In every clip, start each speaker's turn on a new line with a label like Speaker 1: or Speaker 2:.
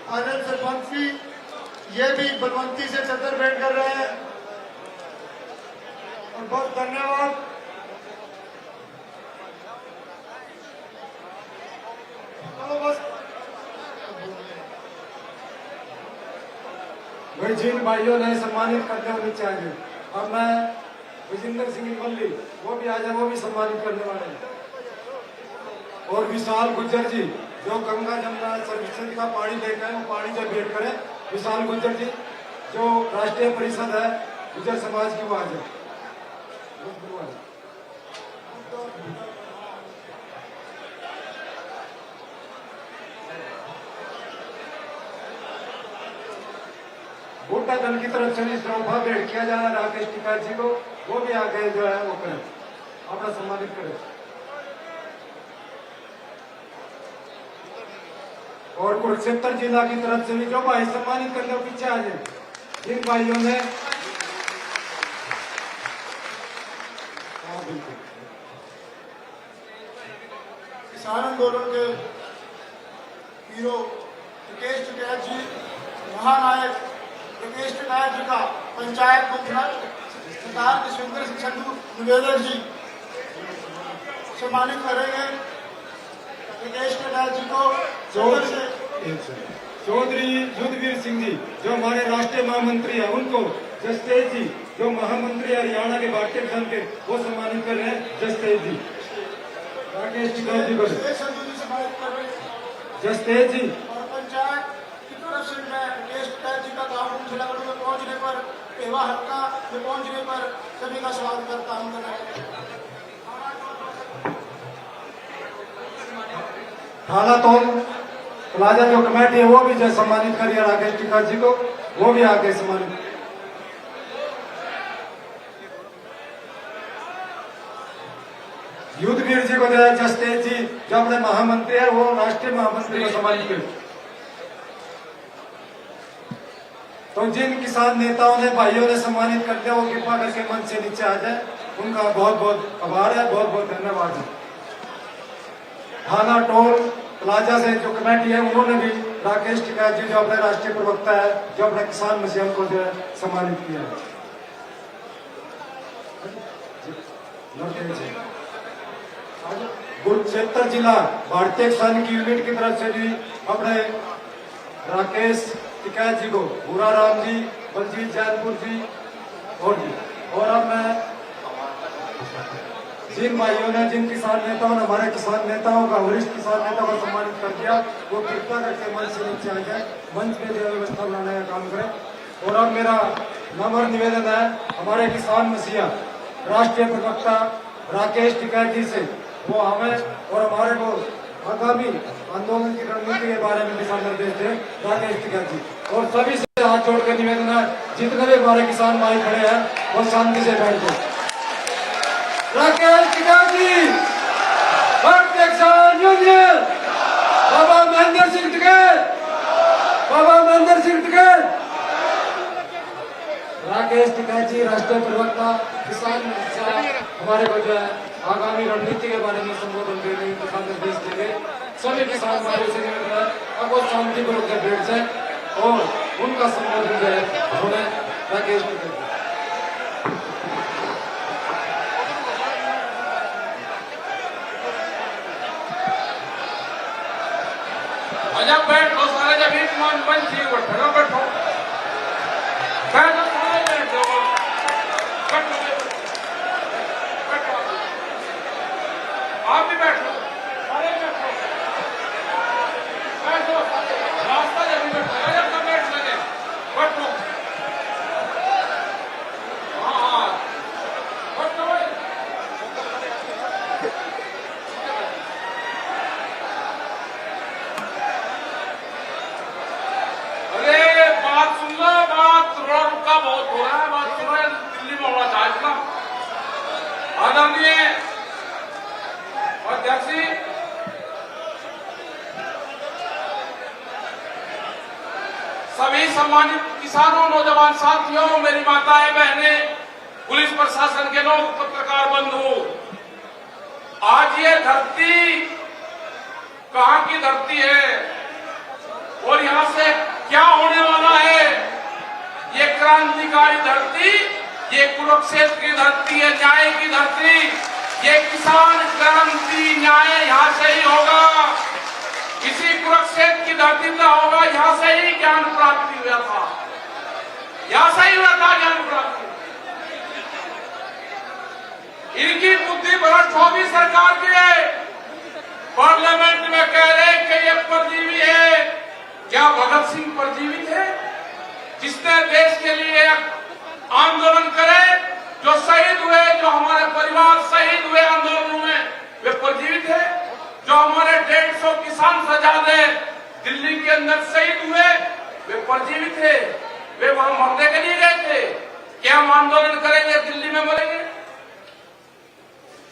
Speaker 1: आनंद सरपंच जी ये भी बलवंती से चद्दर भेंट कर रहे हैं और बहुत धन्यवाद।
Speaker 2: भाई जिन भाइयों ने सम्मानित करते हुए नीचे आएंगे। अब मैं विजेंद्र सिंह मल्ली वो भी आ जाए, वो भी सम्मानित करने वाले हैं। और विशाल गुज्जर जी जो गंगा जमुना सर्विसेज का पानी देकर है, वो पानी जब भेंट करें। विशाल गुज्जर जी जो राष्ट्रीय परिषद है गुज्जर समाज की, वो आ जाए। बूटा दल की तरफ से श्रद्धा भेंट किया जा रहा है राकेश टिकैत जी को, वो भी आगे जो है वो करें, अपना सम्मानित करें। और कुरुक्षेत्र जिला की तरफ से भी जो भाई सम्मानित करने को पीछे आ जाए, जिन भाइयों ने
Speaker 1: किसान आंदोलन के हीरो राकेश टिकैत जी, महानायक राकेश टिकैत जी का पंचायत मंत्री सरदार कृष्णेंद्र सिंह संधू निवेदक जी सम्मानित करेंगे। राकेश टिकैत जी को
Speaker 2: चौधरी युद्धवीर सिंह जी जो हमारे राष्ट्रीय महामंत्री है, उनको जसतेज जी जो महामंत्री हरियाणा के भारतीय किसान के, वो सम्मानित कर रहे हैं। जसतेज जी राकेश टिकैत जी को
Speaker 1: संधू जी सम्मानित कर रहे हैं।
Speaker 2: जसतेज जी
Speaker 1: और पंचायत की तरफ से मैं राकेश टिकैत जी का गाँव जिलागढ़ में पहुंचने पर, पेवा हल्का में पहुंचने पर सभी का स्वागत करता हूँ।
Speaker 2: थाना तोल प्लाजा जो कमेटी है वो भी जो सम्मानित करिए राकेश टिकैत जी को, वो भी आके सम्मानित। युद्धवीर जी को जो है जसतेज जी जो अपने महामंत्री है, वो राष्ट्रीय महामंत्री को सम्मानित करें। तो जिन किसान नेताओं ने भाइयों ने सम्मानित करते हैं वो कृपा करके मंच से नीचे आ जाए, उनका बहुत बहुत आभार है, बहुत बहुत धन्यवाद है। थाना टोल प्लाजा से जो कमेटी है उन्होंने भी राकेश टिकैत जी जो अपने राष्ट्रीय प्रवक्ता है, जो अपने किसान मसीह को जो है सम्मानित किया है। कुरुक्षेत्र जिला भारतीय किसान की यूनिट की तरफ से भी अपने राकेश टिकैत जी को, भूरा राम जी, बलजीत जैनपुर जी और अब मैं जिन भाइयों ने, जिन किसान नेताओं ने, हमारे किसान नेताओं का, वरिष्ठ किसान नेताओं का सम्मानित कर दिया, वो कृपया करके मंच से नीचे आ जाए, मंच में जो व्यवस्था बनाने का काम करें। और अब मेरा नम्र निवेदन है हमारे किसान मसीहा राष्ट्रीय प्रवक्ता राकेश टिकैत जी से, वो हमें और हमारे को आगामी आंदोलन की रणनीति के बारे में दिशा निर्देश दें। राकेश टिकैत जी और सभी से हाथ जोड़ कर निवेदन है, जितने भी हमारे किसान भाई खड़े हैं वो शांति से बैठ जाए। राकेश टिकैत जी, भारतीय किसान यूनियन, बाबा महेंद्र सिंह टिकैत, बाबा महेंद्र सिंह टिकैत। राकेश टिकैत जी राष्ट्रीय प्रवक्ता किसान हमारे को जो है आगामी रणनीति के बारे में संबोधन देने दिशा निर्देश देंगे। सभी किसान भाइयों से निवेदन है अब वो शांतिपूर्वक से बैठ जाए और उनका संबोधन जो है उन्हें राकेश टिकैत।
Speaker 3: जब बैठो सारे, जब एक मन मन थी बैठो बैठो बैठो सारे बैठो बैठो बैठो, आप भी बैठो सारे बैठो बैठो, रास्ता जब भी बैठो जब सब बैठ लगे बैठो। हाँ बैठो। बहुत हो रहा है, बात सुनो, दिल्ली में होना चाहिए ना। आदरणीय अध्यक्ष जी, सभी सम्मानित किसानों, नौजवान साथियों, मेरी माताएं बहनें, पुलिस प्रशासन के लोग, पत्रकार बंधु, आज ये धरती कहां की धरती है? और यहाँ से क्या होने वाला है? ये क्रांतिकारी धरती, ये कुरुक्षेत्र की धरती है, न्याय की धरती। ये किसान क्रांति न्याय यहाँ से ही होगा। इसी कुरुक्षेत्र की धरती पर होगा। यहाँ से ही ज्ञान प्राप्ति हुआ था, यहाँ से ही हुआ था ज्ञान प्राप्ति। इनकी बुद्धि भ्रष्ट होगी सरकार की है। पार्लियामेंट में कह रहे कि ये परजीवी है। क्या भगत सिंह परजीवी थे, जिसने देश के लिए आंदोलन करे, जो शहीद हुए, जो हमारे परिवार शहीद हुए आंदोलनों में, वे परजीवी थे? जो हमारे 150 किसान सजादे दिल्ली के अंदर शहीद हुए, वे परजीवी थे? वे वहां मरने के लिए गए थे? क्या हम आंदोलन करेंगे दिल्ली में मरेंगे?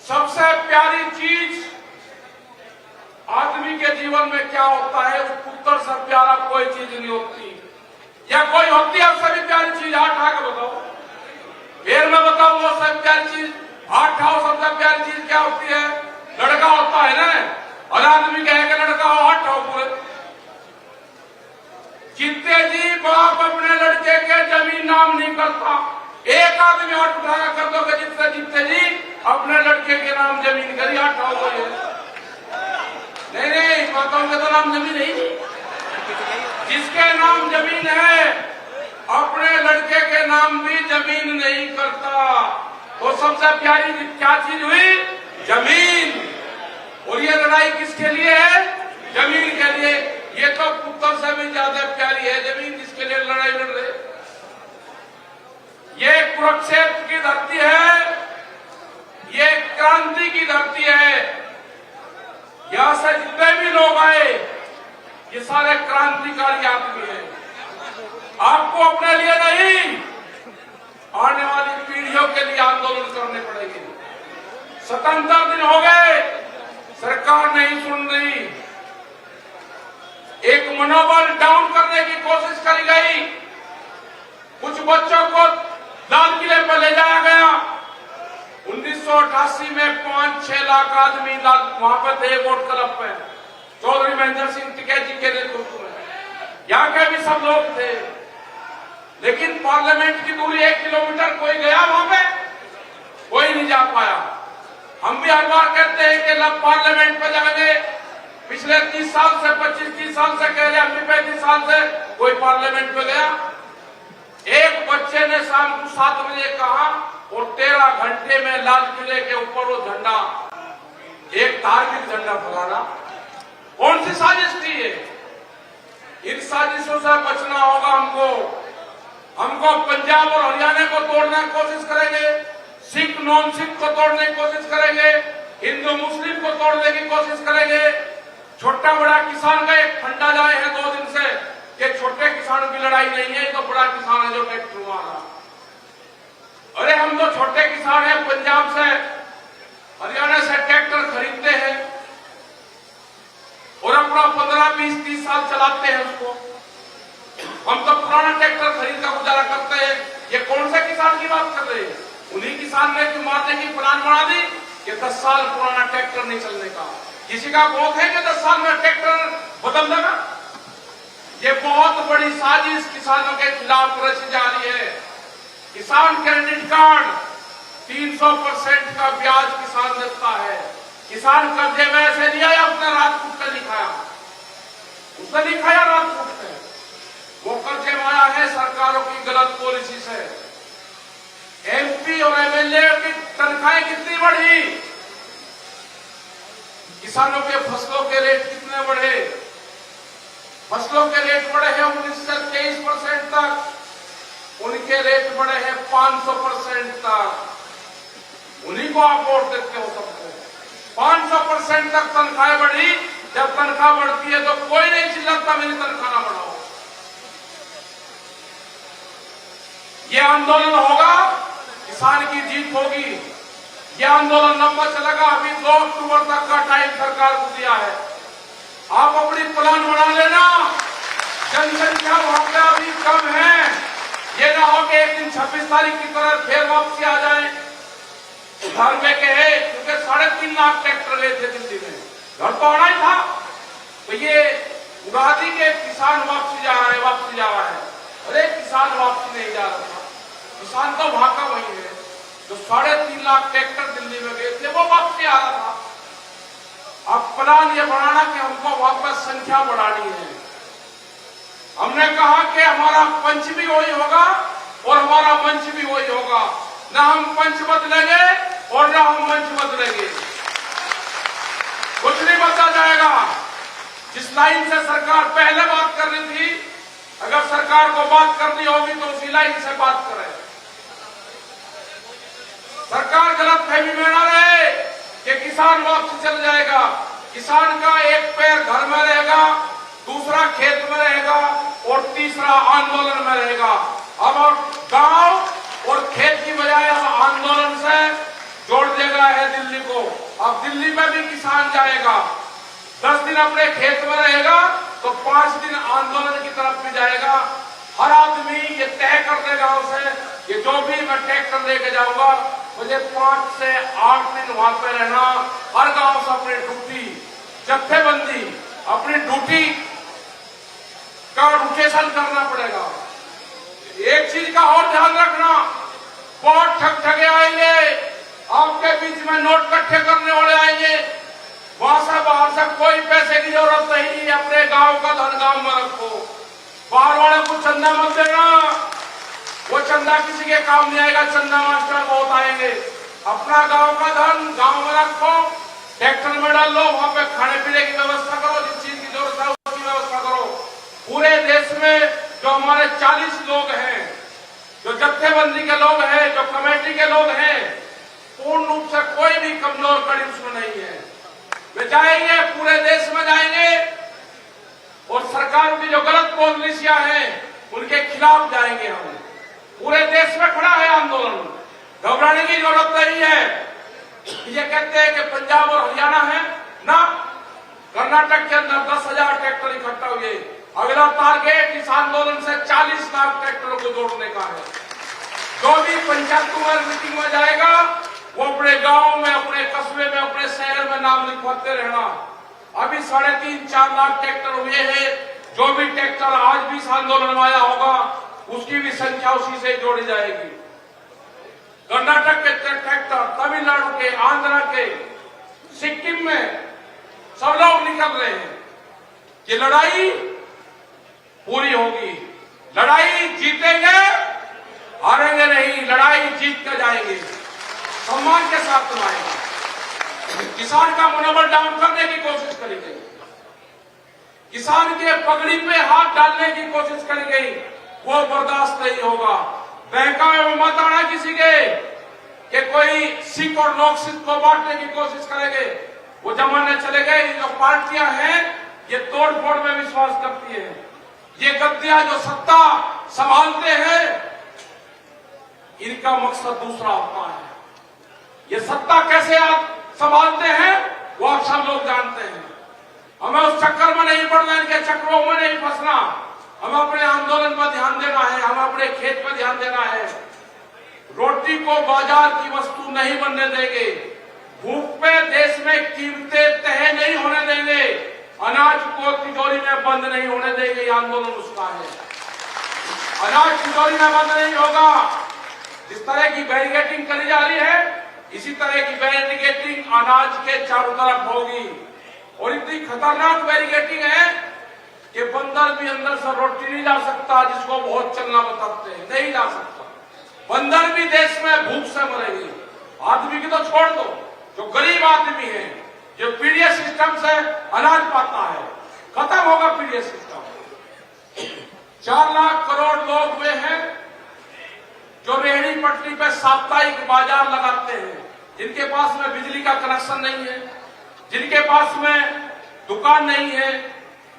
Speaker 3: सबसे प्यारी चीज आदमी के जीवन में क्या होता है? उस पुत्र से प्यारा कोई चीज नहीं होती, या कोई होती है सबसे प्यारी चीज? हाथ उठा के बताओ, फिर मैं बताऊं वो सबसे प्यारी चीज। हाथ उठाओ, सबसे प्यारी चीज क्या होती है? लड़का होता है ना, और आदमी कहेगा लड़का हो, हाथ उठाओ पूरे। जितने जी बाप अपने लड़के के जमीन नाम नहीं करता, एक आदमी हाथ उठा कर दो कि जितने जी अपने लड़के के नाम जमीन करी, हाथ उठाओ। नहीं, माताओं के तो नाम जमीन नहीं। जिसके नाम जमीन है अपने लड़के के नाम भी जमीन नहीं करता। वो सबसे प्यारी क्या चीज हुई? जमीन। और ये लड़ाई किसके लिए है? जमीन के लिए। ये तो पुत्र से भी ज्यादा प्यारी है जमीन, जिसके लिए लड़ाई लड़ रहे। ये कुरुक्षेत्र की धरती है, ये क्रांति की धरती है। यहां से जितने भी लोग आए, ये सारे क्रांतिकारी आदमी हैं। आपको अपने लिए नहीं, आने वाली पीढ़ियों के लिए आंदोलन करने पड़ेंगे। 77 दिन हो गए, सरकार नहीं सुन रही। एक मनोबल डाउन करने की कोशिश करी गई। कुछ बच्चों को लाल किले पर ले जाया गया। 1988 में 5-6 लाख आदमी वहां पर थे वोट क्लब पे, चौधरी महेंद्र सिंह टिकैत जी के नेतृत्व में। यहाँ के भी सब लोग थे, लेकिन पार्लियामेंट की दूरी 1 किलोमीटर, कोई गया वहां पे? कोई नहीं जा पाया। हम भी हर बार कहते हैं कि लब पार्लियामेंट पे जाएंगे। पिछले 30 साल से 25-30 साल से कह रहे, हम भी 35 साल से कोई पार्लियामेंट पे गया? एक बच्चे ने शाम को 7 बजे कहा, और 13 घंटे में लाल किले के ऊपर वो झंडा, एक धार्मिक झंडा फहराना। कौन सी साजिश थी ये? इन साजिशों से बचना होगा हमको। हमको पंजाब और हरियाणा को तोड़ने की कोशिश करेंगे, सिख नॉन सिख को तोड़ने की कोशिश करेंगे, हिंदू मुस्लिम को तोड़ने की कोशिश करेंगे। छोटा बड़ा किसान का एक फंडा जाए है 2 दिन से कि छोटे किसानों की लड़ाई नहीं है, तो बड़ा किसान है जो ट्रैक्टर वाला। अरे हम तो छोटे किसान हैं, पंजाब से हरियाणा से ट्रैक्टर खरीदते हैं और अपना 15-20-30 साल चलाते हैं उसको। हम तो पुराना ट्रैक्टर खरीद का गुजारा करते हैं। ये कौन से किसान की बात कर रहे हैं? उन्हीं किसान ने जो मारने की प्लान बना दी कि 10 साल पुराना ट्रैक्टर नहीं चलने का। किसी का बहुत है कि 10 साल में ट्रैक्टर बदल देगा? ये बहुत बड़ी साजिश किसानों के खिलाफ रची जा रही है। किसान क्रेडिट कार्ड 300% का ब्याज किसान देता है। किसान कर्जे में ऐसे लिया या उसने रात कूट कर लिखाया? उसने लिखाया रात कूट कर। वो कर्जे में आया है सरकारों की गलत पॉलिसी से। एमपी और एमएलए की तनख्वाहें कितनी बढ़ी? किसानों के फसलों के रेट कितने बढ़े? फसलों के रेट बढ़े हैं 19 से 23% तक, उनके रेट बढ़े हैं 500% तक। उन्हीं को आप वोट देते हो सबको। 500% तक तनख्वाहें बढ़ी। जब तनख्वाह बढ़ती है तो कोई नहीं चिल्लाता मेरी तनख्वाह ना बढ़ाओ। ये आंदोलन होगा, किसान की जीत होगी। यह आंदोलन लंबा चलेगा। अभी 2 अक्टूबर तक का टाइम सरकार को दिया है। आप अपनी प्लान बना लेना। जनसंख्या वहां पे अभी कम है। ये ना हो कि एक दिन 26 तारीख की तरह फिर वापसी आ जाए घर में कहे, क्योंकि 3.5 लाख ट्रैक्टर गए थे दिल्ली में, घर तो आना ही था। तो ये उगादी के किसान वापसी जा रहा है, वापसी जा रहा है। अरे किसान वापसी नहीं जा रहा था, किसान तो वहां का वही है जो 3.5 लाख ट्रैक्टर दिल्ली में गए थे, वो वापसी आ रहा था। अब प्लान ये बढ़ाना कि हमको वापस संख्या बढ़ानी है। हमने कहा कि हमारा पंच भी वही होगा और हमारा मंच भी वही होगा, न हम पंच बदलेंगे और न हम मंच बदलेंगे, कुछ नहीं बदला जाएगा। जिस लाइन से सरकार पहले बात कर रही थी, अगर सरकार को बात करनी होगी तो उसी लाइन से बात करें। सरकार गलतफहमी में न रहे कि किसान वापस चल जाएगा। किसान का एक पैर घर में रहेगा, दूसरा खेत में रहेगा और तीसरा आंदोलन में रहेगा। अब गांव और खेत की बजाय अब आंदोलन से जोड़ देगा है दिल्ली को। अब दिल्ली में भी किसान जाएगा, 10 दिन अपने खेत में रहेगा तो 5 दिन आंदोलन की तरफ भी जाएगा। हर आदमी ये तय कर देगा उसे कि जो भी मैं ट्रैक्टर लेके जाऊंगा मुझे 5 से 8 दिन वहां पे रहना। हर गांव से अपनी ड्यूटी, जत्थेबंदी, अपनी ड्यूटी का रोटेशन करना पड़ेगा। एक चीज का और ध्यान रखना, बहुत ठगे आएंगे, आपके बीच में नोट इकट्ठे करने वाले आएंगे। वहां से बाहर से कोई पैसे की जरूरत नहीं है, अपने गांव का धन गांव में रखो। बाहर वाले को चंदा मत देना, वो चंदा किसी के काम नहीं आएगा। चंदा मास्टर बहुत आएंगे। अपना गांव का धन गांव में रखो, ट्रैक्टर में डाल लो, वहां पे खाने पीने की व्यवस्था करो, जिस चीज की जरूरत है उसकी व्यवस्था करो। पूरे देश में जो हमारे 40 लोग हैं, जो जत्थेबंदी के लोग हैं, जो कमेटी के लोग हैं, पूर्ण रूप से कोई भी कमजोर कड़ी उसमें नहीं है। वे जाएंगे, पूरे देश में जाएंगे और सरकार की जो गलत पॉलिसियां हैं उनके खिलाफ जाएंगे। हम पूरे देश में खड़ा है आंदोलन, घबराने की जरूरत नहीं है। ये कहते हैं कि पंजाब और हरियाणा है ना, कर्नाटक के अंदर 10,000 ट्रैक्टर इकट्ठा हुए। अगला टारगेट इस आंदोलन से 40 लाख ट्रैक्टरों को जोड़ने का है। जो भी पंचायत मीटिंग में जाएगा वो अपने गांव में, अपने कस्बे में, अपने शहर में नाम लिखवाते रहना। अभी 3.5-4 लाख ट्रैक्टर हुए हैं। जो भी ट्रैक्टर आज भी इस आंदोलन में आया होगा उसकी भी संख्या उसी से जोड़ी जाएगी। कर्नाटक के ट्रैक्टर, तमिलनाडु के, आंध्र के, सिक्किम में सब लोग निकल रहे हैं। ये लड़ाई पूरी होगी, लड़ाई जीतेंगे, हारेंगे नहीं, लड़ाई जीत कर जाएंगे, सम्मान के साथ चलाएंगे। किसान का मनोबल डाउन करने की कोशिश करी गई, किसान के पगड़ी पे हाथ डालने की कोशिश करी गई, वो बर्दाश्त नहीं होगा। बहकावे में मत आना किसी के कि कोई सिख और लोक सिख को बांटने की कोशिश करेंगे। वो जमाने चले गए। जो पार्टियां हैं ये तोड़ फोड़ में विश्वास करती है। ये गद्दियां जो सत्ता संभालते हैं इनका मकसद दूसरा होता है। ये सत्ता कैसे आप संभालते हैं वो आप सब लोग जानते हैं। हमें उस चक्कर में नहीं पड़ना, इनके चक्रों में नहीं फंसना। हमें अपने आंदोलन पर ध्यान देना है, हमें अपने खेत पर ध्यान देना है। रोटी को बाजार की वस्तु नहीं बनने देंगे। भूख पे देश में कीमतें तय नहीं होने देंगे। अनाज को तिजोरी में बंद नहीं होने देंगे। ये आंदोलन उसका है। अनाज तिजोरी में बंद नहीं होगा। जिस तरह की बैरिकेडिंग करी जा रही है इसी तरह की बैरिकेडिंग अनाज के चारों तरफ होगी। और इतनी खतरनाक बैरिकेडिंग है कि बंदर भी अंदर से रोटी नहीं ला सकता, जिसको बहुत चलना बताते हैं, नहीं ला सकता। बंदर भी देश में भूख से मरेगी। आदमी की तो छोड़ दो, जो गरीब आदमी है, जो पीडीएस सिस्टम से अनाज पाता है, खत्म होगा पीडीएस सिस्टम। 4 लाख करोड़ लोग वे हैं जो रेहड़ी पटरी पे साप्ताहिक बाजार लगाते हैं, जिनके पास में बिजली का कनेक्शन नहीं है, जिनके पास में दुकान नहीं है।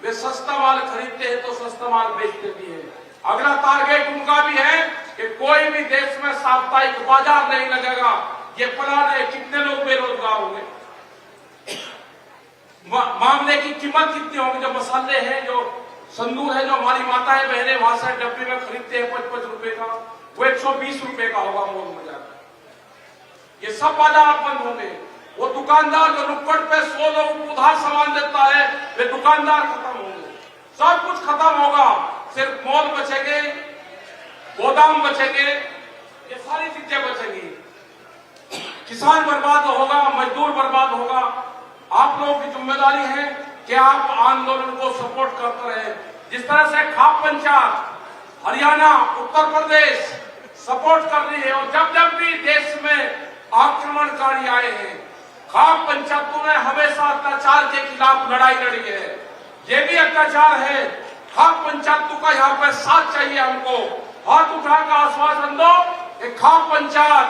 Speaker 3: वे सस्ता माल खरीदते हैं तो सस्ता माल बेचते भी हैं। अगला टारगेट उनका भी है कि कोई भी देश में साप्ताहिक बाजार नहीं लगेगा। ये प्लान है। कितने लोग बेरोजगार होंगे, मामले की कीमत कितनी होगी। जो मसाले हैं, जो संदूर है, जो हमारी माताएं बहनें वहां से डब्बे में खरीदते हैं 55 रुपए का, वो 120 रुपए का होगा मॉल में जाकर। ये सब बाजार बंद होंगे। वो दुकानदार जो नुक्कड़ पे 100 लोगों को उधार सामान देता है, वे दुकानदार खत्म होंगे। सब कुछ खत्म होगा, सिर्फ मॉल बचेंगे, गोदाम बचेंगे, ये सारी चीजें बचेंगी। किसान बर्बाद होगा, मजदूर बर्बाद होगा। आप लोगों की जिम्मेदारी है कि आप आंदोलन को सपोर्ट करते रहे। जिस तरह से खाप पंचायत हरियाणा, उत्तर प्रदेश सपोर्ट कर रही है, और जब जब भी देश में आक्रमणकारी आए हैं, खाप पंचायतों ने हमेशा अत्याचार के खिलाफ लड़ाई लड़ी है। ये भी अत्याचार है। खाप पंचायतों का यहाँ पर साथ चाहिए हमको। हाथ उठाकर आश्वासन दो कि खाप पंचायत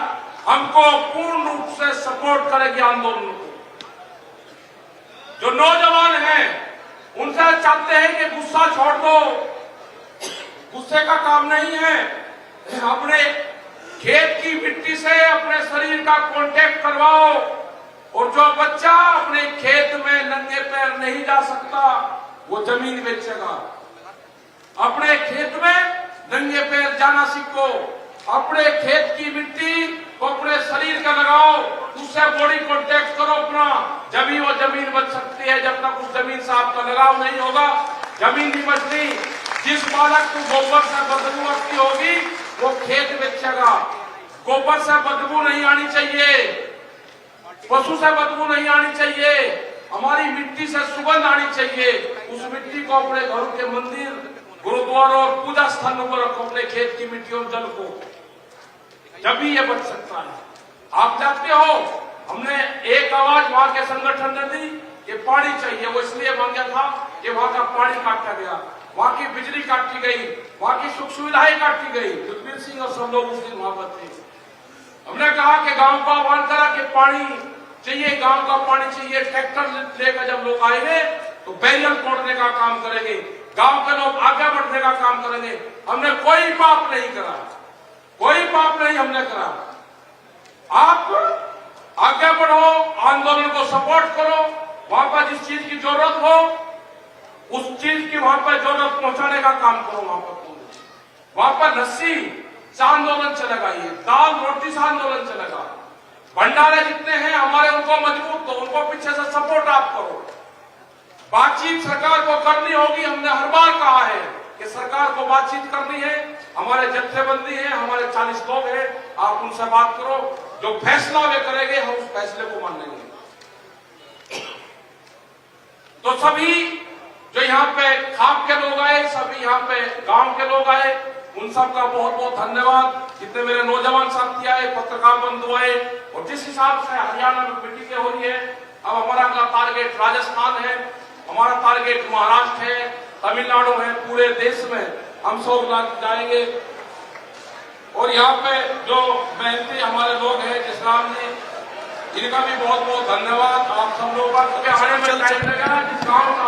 Speaker 3: हमको पूर्ण रूप से सपोर्ट करेगी आंदोलन को। जो नौजवान हैं उनसे चाहते हैं कि गुस्सा छोड़ दो, गुस्से का काम नहीं है। अपने खेत की मिट्टी से अपने शरीर का कांटेक्ट करवाओ, और जो बच्चा अपने खेत में नंगे पैर नहीं जा सकता वो जमीन बेचेगा। अपने खेत में नंगे पैर जाना सीखो, अपने खेत की मिट्टी को अपने शरीर का लगाओ, उससे बॉडी कांटेक्ट करो अपना, जब वो जमीन बच सकती है। जब तक उस जमीन से आपका लगाव नहीं होगा जमीन नहीं बचती। जिस बालक को गोबर से बदबू आती होगी वो खेत बेचेगा। गोबर से बदबू नहीं आनी चाहिए, पशु से बदबू नहीं आनी चाहिए, हमारी मिट्टी से सुगंध आनी चाहिए। उस मिट्टी को अपने घरों के मंदिर, गुरुद्वारों और पूजा स्थानों पर रखो, अपने खेत की मिट्टी और जल को, जब भी ये बच सकता है। आप जानते हो हमने एक आवाज वहां के संगठन ने दी कि पानी चाहिए। वो इसलिए मांगा था कि वहां का पानी काटा गया, वहां की बिजली काटी गई, वहां की सुख सुविधाएं काटी गई। जुगवीर सिंह और सब लोग उस दिन वहां पर थे। हमने कहा कि गांव का आह्वान करा कि पानी चाहिए, गांव का पानी चाहिए। ट्रैक्टर लेकर जब लोग आएंगे तो बैरियर तोड़ने का काम करेंगे, गांव के लोग आगे बढ़ने का काम करेंगे। हमने कोई पाप नहीं करा, कोई पाप नहीं हमने करा। आप आगे बढ़ो, आंदोलन को सपोर्ट करो, वहां पर जिस चीज की जरूरत हो उस चीज की वहां पर जरूरत पहुंचाने का काम करो। वहां पर लस्सी से आंदोलन चलेगा, ये दाल रोटी से आंदोलन चलेगा। भंडारे जितने हैं हमारे उनको मजबूत दो, उनको पीछे से सपोर्ट आप करो। बातचीत सरकार को करनी होगी। हमने हर बार कहा है कि सरकार को बातचीत करनी है। हमारे जत्थेबंदी है, हमारे 40 लोग हैं, आप उनसे बात करो। जो फैसला वे करेंगे हम उस फैसले को मान लेंगे। तो सभी जो यहाँ पे खाप के लोग आए, सभी यहाँ पे गांव के लोग आए, उन सब का बहुत बहुत धन्यवाद। जितने मेरे नौजवान साथी आए, पत्रकार बंधु आए, और जिस हिसाब से हरियाणा में मीटिंग हो रही है, अब हमारा अगला टारगेट राजस्थान है, हमारा टारगेट महाराष्ट्र है, तमिलनाडु है। पूरे देश में हम सब जाएंगे। और यहाँ पे जो मेहनती हमारे लोग हैं, जिसराम जी, इनका भी बहुत बहुत धन्यवाद। आप सब लोगों का, क्योंकि हमारे में जिस गाँव का